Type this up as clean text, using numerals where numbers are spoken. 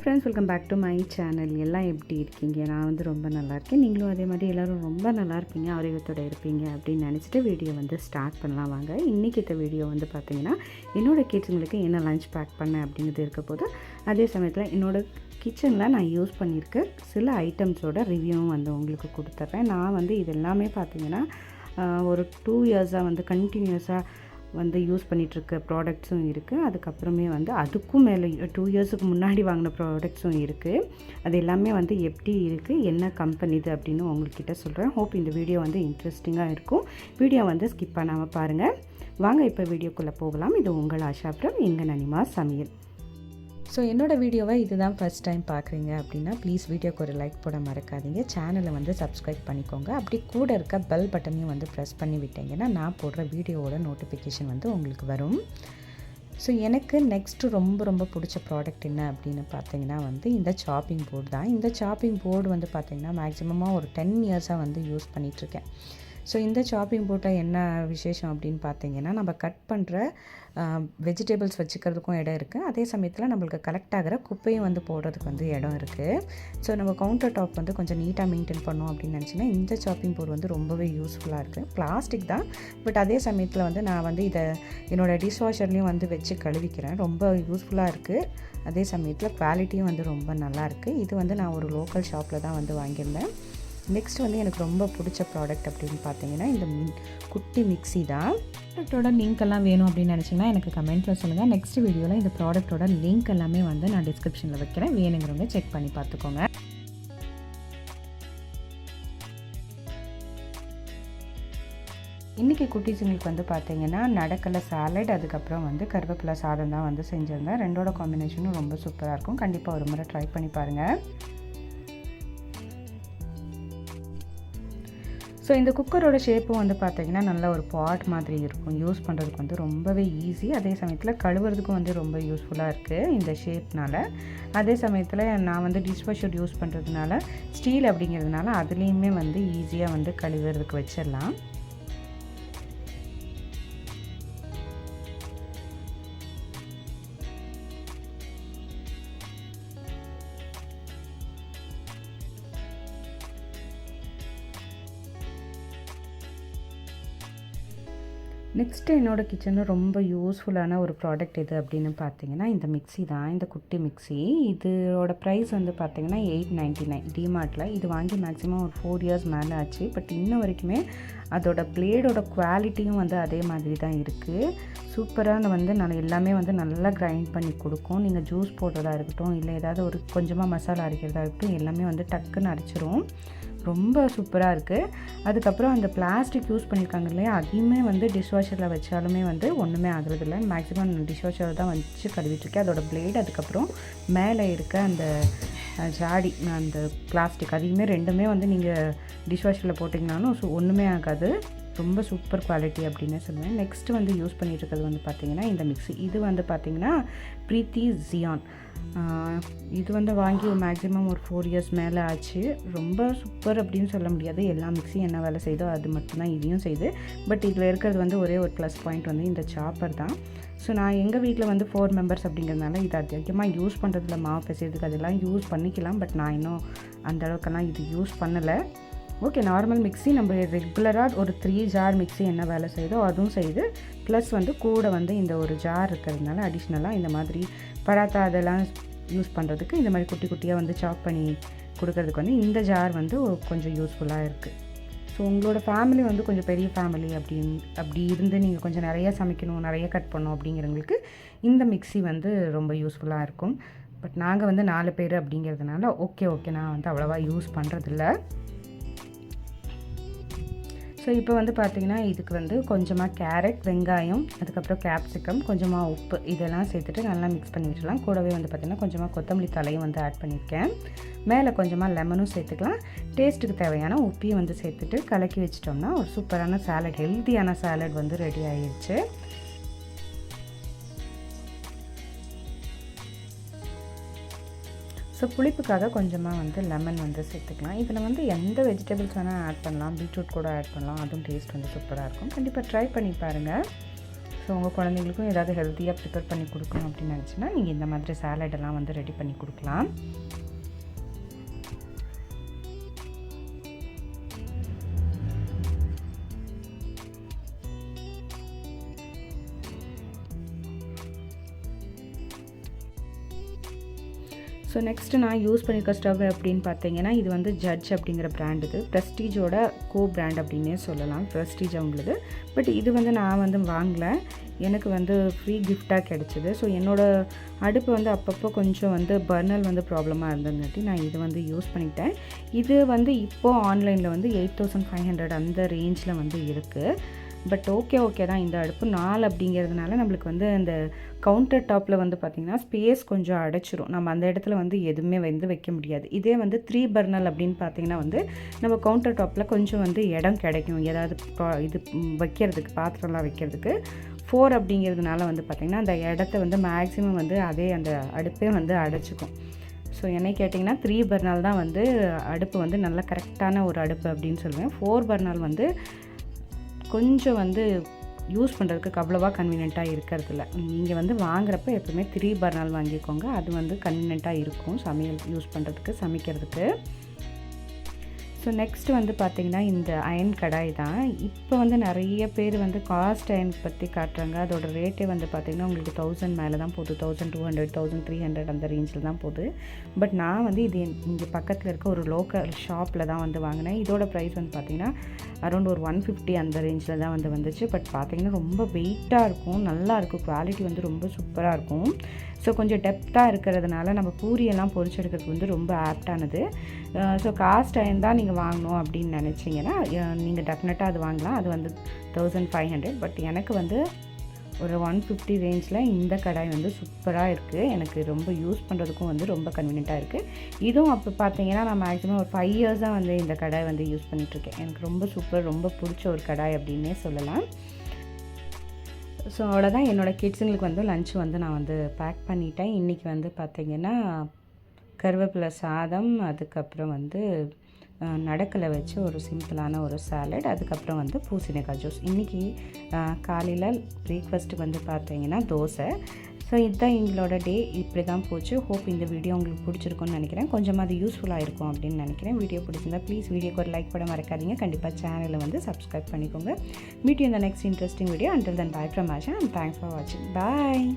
Friends, welcome back to my channel. எல்லாம் எப்படி இருக்கீங்க? நான் வந்து ரொம்ப நல்லா இருக்கேன். நீங்களும் அதே மாதிரி எல்லோரும் ரொம்ப நல்லா இருப்பீங்க, ஆரோக்கியத்தோடு இருப்பீங்க அப்படின்னு நினச்சிட்டு வீடியோ வந்து ஸ்டார்ட் பண்ணலாம் வாங்க. இன்றைக்கி இந்த வீடியோ வந்து பார்த்திங்கன்னா என்னோடய கிட்ஸுங்களுக்கு என்ன லஞ்ச் பேக் பண்ணேன் அப்படிங்கிறது இருக்க போது, அதே சமயத்தில் என்னோடய கிச்சனில் நான் யூஸ் பண்ணியிருக்க சில ஐட்டம்ஸோட ரிவ்யூவும் வந்து உங்களுக்கு கொடுத்துட்றேன். நான் வந்து இது எல்லாமே பார்த்திங்கன்னா ஒரு 2 இயர்ஸாக வந்து கண்டினியூஸாக வந்து யூஸ் பண்ணிகிட்ருக்க ப்ராடக்ட்ஸும் இருக்குது. அதுக்கப்புறமே வந்து அதுக்கும் மேலே 2 இயர்ஸுக்கு முன்னாடி வாங்கின ப்ராடக்ட்ஸும் இருக்குது. அது எல்லாமே வந்து எப்படி இருக்குது, என்ன கம்பெனி இது அப்படின்னு உங்கள்கிட்ட சொல்கிறேன். ஹோப் இந்த வீடியோ வந்து இன்ட்ரெஸ்டிங்காக இருக்கும். வீடியோ வந்து ஸ்கிப் பண்ணாமல் பாருங்கள். வாங்க இப்போ வீடியோக்குள்ளே போகலாம். இது உங்கள் ஆஷா ஃப்ரம் எங்கள் நனிமா சமையல். ஸோ என்னோடய வீடியோவை இதுதான் ஃபஸ்ட் டைம் பார்க்குறீங்க அப்படின்னா ப்ளீஸ் வீடியோக்கு ஒரு லைக் போட மறக்காதீங்க. சேனலை வந்து சப்ஸ்கிரைப் பண்ணிக்கோங்க. அப்படி கூட இருக்க பெல் பட்டனையும் வந்து ப்ரெஸ் பண்ணி விட்டீங்கன்னா நான் போடுற வீடியோவோட நோட்டிஃபிகேஷன் வந்து உங்களுக்கு வரும். ஸோ எனக்கு நெக்ஸ்ட்டு ரொம்ப பிடிச்ச ப்ராடக்ட் என்ன அப்படின்னு பார்த்தீங்கன்னா வந்து இந்த சாப்பிங் போர்டு தான். இந்த சாப்பிங் போர்டு வந்து பார்த்திங்கன்னா மேக்ஸிமமாக ஒரு 10 இயர்ஸாக வந்து யூஸ் பண்ணிகிட்ருக்கேன். ஸோ இந்த சாப்பிங் போர்ட்டில் என்ன விசேஷம் அப்படின்னு பார்த்தீங்கன்னா, நம்ம கட் பண்ணுற வெஜிடபிள்ஸ் வச்சுக்கிறதுக்கும் இடம் இருக்குது. அதே சமயத்தில் நம்மளுக்கு கலெக்ட் ஆகிற குப்பையும் வந்து போடுறதுக்கு வந்து இடம் இருக்குது. ஸோ நம்ம கவுண்டர் டாப் வந்து கொஞ்சம் நீட்டாக மெயின்டைன் பண்ணோம் அப்படின்னு நினச்சிங்கன்னா இந்த சாப்பிங் போர்டு வந்து ரொம்பவே யூஸ்ஃபுல்லாக இருக்குது. பிளாஸ்டிக் தான், பட் அதே சமயத்தில் வந்து நான் வந்து இதை என்னோடய டிஷ்வாஷர்லேயும் வந்து வச்சு கழுவிக்கிறேன். ரொம்ப யூஸ்ஃபுல்லாக இருக்குது. அதே சமயத்தில் குவாலிட்டியும் வந்து ரொம்ப நல்லாயிருக்கு. இது வந்து நான் ஒரு லோக்கல் ஷாப்பில் தான் வந்து வாங்கியிருந்தேன். நெக்ஸ்ட் வந்து எனக்கு ரொம்ப பிடிச்ச ப்ராடக்ட் அப்படின்னு பார்த்தீங்கன்னா இந்த குட்டி மிக்ஸி தான். ப்ராடக்டோட லிங்க் எல்லாம் வேணும் அப்படின்னு நினச்சிங்கன்னா எனக்கு கமெண்ட்டில் சொல்லுங்கள். நெக்ஸ்ட் வீடியோவில் இந்த ப்ராடக்டோட லிங்க் எல்லாமே வந்து நான் டிஸ்கிரிப்ஷனில் வைக்கிறேன். வேணுங்கிறவங்க செக் பண்ணி பார்த்துக்கோங்க. இன்றைக்கி குட்டீஸுங்களுக்கு வந்து பார்த்திங்கன்னா நடக்கலை சாலட், அதுக்கப்புறம் வந்து கருவேப்பிலை சாதம் தான் வந்து செஞ்சுருந்தேன். ரெண்டோட காம்பினேஷனும் ரொம்ப சூப்பராக இருக்கும். கண்டிப்பாக ஒரு முறை ட்ரை பண்ணி பாருங்கள். ஸோ இந்த குக்கரோட ஷேப்பும் வந்து பார்த்திங்கன்னா நல்ல ஒரு பாட் மாதிரி இருக்கும். யூஸ் பண்ணுறதுக்கு வந்து ரொம்பவே ஈஸி. அதே சமயத்தில் கழுவுறதுக்கும் வந்து ரொம்ப யூஸ்ஃபுல்லாக இருக்குது இந்த ஷேப்னால். அதே சமயத்தில் நான் வந்து டிஷ்வாஷர் யூஸ் பண்ணுறதுனால ஸ்டீல் அப்படிங்கிறதுனால அதுலேயுமே வந்து ஈஸியாக வந்து கழுவுறதுக்கு வச்சிடலாம். நெக்ஸ்ட்டு என்னோடய கிச்சனில் ரொம்ப யூஸ்ஃபுல்லான ஒரு ப்ராடக்ட் எது அப்படின்னு பார்த்தீங்கன்னா இந்த மிக்ஸி தான். இந்த குட்டி மிக்ஸி இதோட ப்ரைஸ் வந்து பார்த்திங்கன்னா 899 டிமார்ட்டில். இது வாங்கி மேக்ஸிமம் ஒரு 4 இயர்ஸ் மேலே ஆச்சு. பட் இன்ன வரைக்குமே அதோட பிளேடோட குவாலிட்டியும் வந்து அதே மாதிரி தான் இருக்குது. சூப்பராக வந்து நான் எல்லாமே வந்து நல்லா கிரைண்ட் பண்ணி கொடுக்கும். நீங்கள் ஜூஸ் போடுறதா இருக்கட்டும், இல்லை ஏதாவது ஒரு கொஞ்சமாக மசாலா அரைக்கிறதா இருக்கட்டும், எல்லாமே வந்து டக்குன்னு அரைச்சிரும். ரொம்ப சூப்பராக இருக்குது. அதுக்கப்புறம் அந்த பிளாஸ்டிக் யூஸ் பண்ணியிருக்காங்க இல்லையா, அதையுமே வந்து டிஷ்வாஷரில் வச்சாலுமே வந்து ஒன்றுமே ஆகுறதில்லை. மேக்ஸிமம் டிஷ்வாஷர் தான் வச்சு கழுவிட்டுருக்கேன். அதோட பிளேட் அதுக்கப்புறம் மேலே இருக்க அந்த ஜாடி அந்த பிளாஸ்டிக் அதையுமே ரெண்டுமே வந்து நீங்கள் டிஷ்வாஷரில் போட்டிங்கனாலும் ஒன்றுமே ஆகாது. ரொம்ப சூப்பர் குவாலிட்டி அப்படின்னு சொல்லுவேன். நெக்ஸ்ட்டு வந்து யூஸ் பண்ணிகிட்ருக்கிறது வந்து பார்த்திங்கன்னா இந்த மிக்ஸி. இது வந்து பார்த்திங்கன்னா ப்ரீத்தி ஜியான். இது வந்து வாங்கி மேக்ஸிமம் ஒரு 4 இயர்ஸ் மேலே ஆச்சு. ரொம்ப சூப்பர் அப்படின்னு சொல்ல முடியாது. எல்லா மிக்ஸியும் என்ன வேலை செய்தோ அது மட்டும்தான் இதையும் செய்யுது. பட் இதில் இருக்கிறது வந்து ஒரே ஒரு ப்ளஸ் பாயிண்ட் வந்து இந்த சாப்பர் தான். ஸோ நான் எங்கள் வீட்டில் வந்து 4 மெம்பர்ஸ் அப்படிங்கிறதுனால இது அதிகமாக யூஸ் பண்ணுறதுல மாவு பிசைறதுக்கு அதெல்லாம் யூஸ் பண்ணிக்கலாம். பட் நான் இன்னும் அந்தளவுக்கெல்லாம் இது யூஸ் பண்ணலை. ஓகே, நார்மல் மிக்ஸி நம்ம ரெகுலராக ஒரு 3 ஜார் மிக்ஸி என்ன வேலை செய்யுதோ அதுவும் செய்யுது. ப்ளஸ் வந்து கூட வந்து இந்த ஒரு ஜார் இருக்கிறதுனால அடிஷ்னலாக இந்த மாதிரி பராத்தா அதெல்லாம் யூஸ் பண்ணுறதுக்கு இந்த மாதிரி குட்டி குட்டியாக வந்து சாப் பண்ணி கொடுக்கறதுக்கு வந்து இந்த ஜார் வந்து கொஞ்சம் யூஸ்ஃபுல்லாக இருக்குது. ஸோ உங்களோட ஃபேமிலி வந்து கொஞ்சம் பெரிய ஃபேமிலி அப்படி இருந்து நீங்கள் கொஞ்சம் நிறையா சமைக்கணும், நிறைய கட் பண்ணணும் அப்படிங்கிறவங்களுக்கு இந்த மிக்ஸி வந்து ரொம்ப யூஸ்ஃபுல்லாக இருக்கும். பட் நாங்கள் வந்து 4 பேர் அப்படிங்கிறதுனால ஓகே நான் வந்து அவ்வளோவா யூஸ் பண்ணுறதில்ல. ஸோ இப்போ வந்து பார்த்திங்கன்னா இதுக்கு வந்து கொஞ்சமாக கேரட், வெங்காயம், அதுக்கப்புறம் கேப்சிகம், கொஞ்சமாக உப்பு இதெல்லாம் சேர்த்துட்டு நல்லா மிக்ஸ் பண்ணி வச்சிடலாம். கூடவே வந்து பார்த்திங்கன்னா கொஞ்சமாக கொத்தமல்லி தலையும் வந்து ஆட் பண்ணியிருக்கேன். மேலே கொஞ்சமாக லெமனும் சேர்த்துக்கலாம். டேஸ்ட்டுக்கு தேவையான உப்பையும் வந்து சேர்த்துட்டு கலக்கி வச்சிட்டோம்னா ஒரு சூப்பரான சாலட், ஹெல்த்தியான சாலட் வந்து ரெடி ஆகிடுச்சு. ஸோ புளிப்புக்காக கொஞ்சமாக வந்து லெமன் வந்து சேர்த்துக்கலாம். இதில் வந்து எந்த வெஜிடபிள்ஸ் வேணால் ஆட் பண்ணலாம். பீட்ரூட் கூட ஆட் பண்ணலாம். அதுவும் டேஸ்ட் வந்து சூப்பராக இருக்கும். கண்டிப்பாக ட்ரை பண்ணி பாருங்கள். ஸோ உங்கள் குழந்தைங்களுக்கும் ஏதாவது ஹெல்த்தியாக ப்ரிப்பேர் பண்ணி கொடுக்கணும் அப்படின்னு நினச்சின்னா நீங்கள் இந்த மாதிரி சாலடெல்லாம் வந்து ரெடி பண்ணி கொடுக்கலாம். ஸோ நெக்ஸ்ட்டு நான் யூஸ் பண்ணியிருக்க ஸ்டவ் அப்படின்னு பார்த்தீங்கன்னா இது வந்து ஜட்ஜ் அப்படிங்கிற பிராண்ட். இது ப்ரெஸ்டீஜோட பிராண்ட் அப்படின்னே சொல்லலாம். ப்ரெஸ்டீஜ் அவங்களது. பட் இது வந்து நான் வந்து வாங்கலை, எனக்கு வந்து ஃப்ரீ கிஃப்டாக கிடச்சிது. ஸோ என்னோடய அடுப்பு வந்து அப்பப்போ கொஞ்சம் வந்து பர்னர் வந்து ப்ராப்ளமாக இருந்ததுங்காட்டி நான் இது வந்து யூஸ் பண்ணிட்டேன். இது வந்து இப்போது ஆன்லைனில் வந்து 8500 அந்த ரேஞ்சில் வந்து இருக்குது. பட் ஓகே தான். இந்த அடுப்பு 4 அப்படிங்கிறதுனால நம்மளுக்கு வந்து அந்த கவுண்டர் டாப்பில் வந்து பார்த்திங்கன்னா ஸ்பேஸ் கொஞ்சம் அடைச்சிரும். நம்ம அந்த இடத்துல வந்து எதுவுமே வந்து வைக்க முடியாது. இதே வந்து 3 பர்னல் அப்படின்னு பார்த்திங்கன்னா வந்து நம்ம கவுண்டர் டாப்பில் கொஞ்சம் வந்து இடம் கிடைக்கும் ஏதாவது இது வைக்கிறதுக்கு, பாத்திரம்லாம் வைக்கிறதுக்கு. 4 அப்படிங்கிறதுனால வந்து பார்த்திங்கன்னா அந்த இடத்த வந்து மேக்ஸிமம் வந்து அதே அந்த அடுப்பே வந்து அடைச்சிக்கும். ஸோ என்னை கேட்டிங்கன்னா 3 பர்னால் தான் வந்து அடுப்பு வந்து நல்ல கரெக்டான ஒரு அடுப்பு அப்படின்னு சொல்லுவேன். 4 பர்னால் வந்து கொஞ்சம் வந்து யூஸ் பண்ணுறதுக்கு அவ்வளோவா கன்வீனியண்ட்டாக இருக்கிறதில்ல. நீங்கள் வந்து வாங்குறப்ப எப்பவுமே 3 பர்னால் வாங்கிக்கோங்க. அது வந்து கன்வீனியண்ட்டாக இருக்கும் சமையல் யூஸ் பண்ணுறதுக்கு, சமைக்கிறதுக்கு. ஸோ நெக்ஸ்ட்டு வந்து பார்த்திங்கன்னா இந்த அயன் கடாய் தான். இப்போ வந்து நிறைய பேர் வந்து காஸ்ட் அயன் பற்றி காட்டுறாங்க. அதோட ரேட்டே வந்து பார்த்திங்கன்னா உங்களுக்கு 1000 மேலே தான் போகுது. 1200, 1300 அந்த ரேஞ்சில் தான் போகுது. பட் நான் வந்து இது இங்கே பக்கத்தில் இருக்க ஒரு லோக்கல் ஷாப்பில் தான் வந்து வாங்கினேன். இதோட ப்ரைஸ் வந்து பார்த்திங்கன்னா அரௌண்ட் ஒரு 150 அந்த ரேஞ்சில் தான் வந்து வந்துச்சு. பட் பார்த்திங்கன்னா ரொம்ப வெயிட்டாக இருக்கும், நல்லாயிருக்கும், குவாலிட்டி வந்து ரொம்ப சூப்பராக இருக்கும். ஸோ கொஞ்சம் டெப்த்தாக இருக்கிறதுனால நம்ம பூரியெல்லாம் பொரிச்செடுக்கிறதுக்கு வந்து ரொம்ப ஆப்டானது. ஸோ காஸ்ட் அயன் தான் நீங்கள் வாங்கணும் அப்படின்னு நினச்சிங்கன்னா நீங்கள் டெஃபினட்டாக அது வாங்கலாம். அது வந்து 1500. பட் எனக்கு வந்து ஒரு 150 ரேஞ்சில் இந்த கடாய் வந்து சூப்பராக இருக்குது. எனக்கு ரொம்ப யூஸ் பண்ணுறதுக்கும் வந்து ரொம்ப கன்வீனியண்ட்டாக இருக்குது. இதுவும் அப்போ பார்த்தீங்கன்னா நான் மேக்ஸிமம் ஒரு 5 இயர்ஸாக வந்து இந்த கடாய் வந்து யூஸ் பண்ணிகிட்ருக்கேன். எனக்கு ரொம்ப சூப்பர், ரொம்ப பிடிச்ச ஒரு கடாய் அப்படின்னே சொல்லலாம். ஸோ அவ்வளோதான், என்னோடய கிட்ஸுங்களுக்கு வந்து லன்ச் வந்து நான் வந்து பேக் பண்ணிட்டேன். இன்றைக்கி வந்து பார்த்திங்கன்னா கருவேப்பிலை சாதம், அதுக்கப்புறம் வந்து நடக்கலை வச்சு ஒரு சிம்பிளான ஒரு சாலட், அதுக்கப்புறம் வந்து பூசணிக்காய் ஜூஸ். இன்றைக்கி காலையில் பிரேக்ஃபாஸ்ட்டுக்கு வந்து பார்த்திங்கன்னா தோசை. ஸோ இதுதான் எங்களோட டே. இப்படி தான் போச்சு. ஹோப் இந்த வீடியோ உங்களுக்கு பிடிச்சிருக்கும்னு நினைக்கிறேன். கொஞ்சமாக அது யூஸ்ஃபுல்லாக இருக்கும் அப்படின்னு நினைக்கிறேன். வீடியோ பிடிச்சிருந்தா ப்ளீஸ் வீடியோக்கு ஒரு லைக் பண்ண மறக்காதீங்க. கண்டிப்பாக சேனலை வந்து சப்ஸ்கிரைப் பண்ணிக்கோங்க. Meet you in the next interesting video. Until then, bye from Asha and thanks for watching. Bye.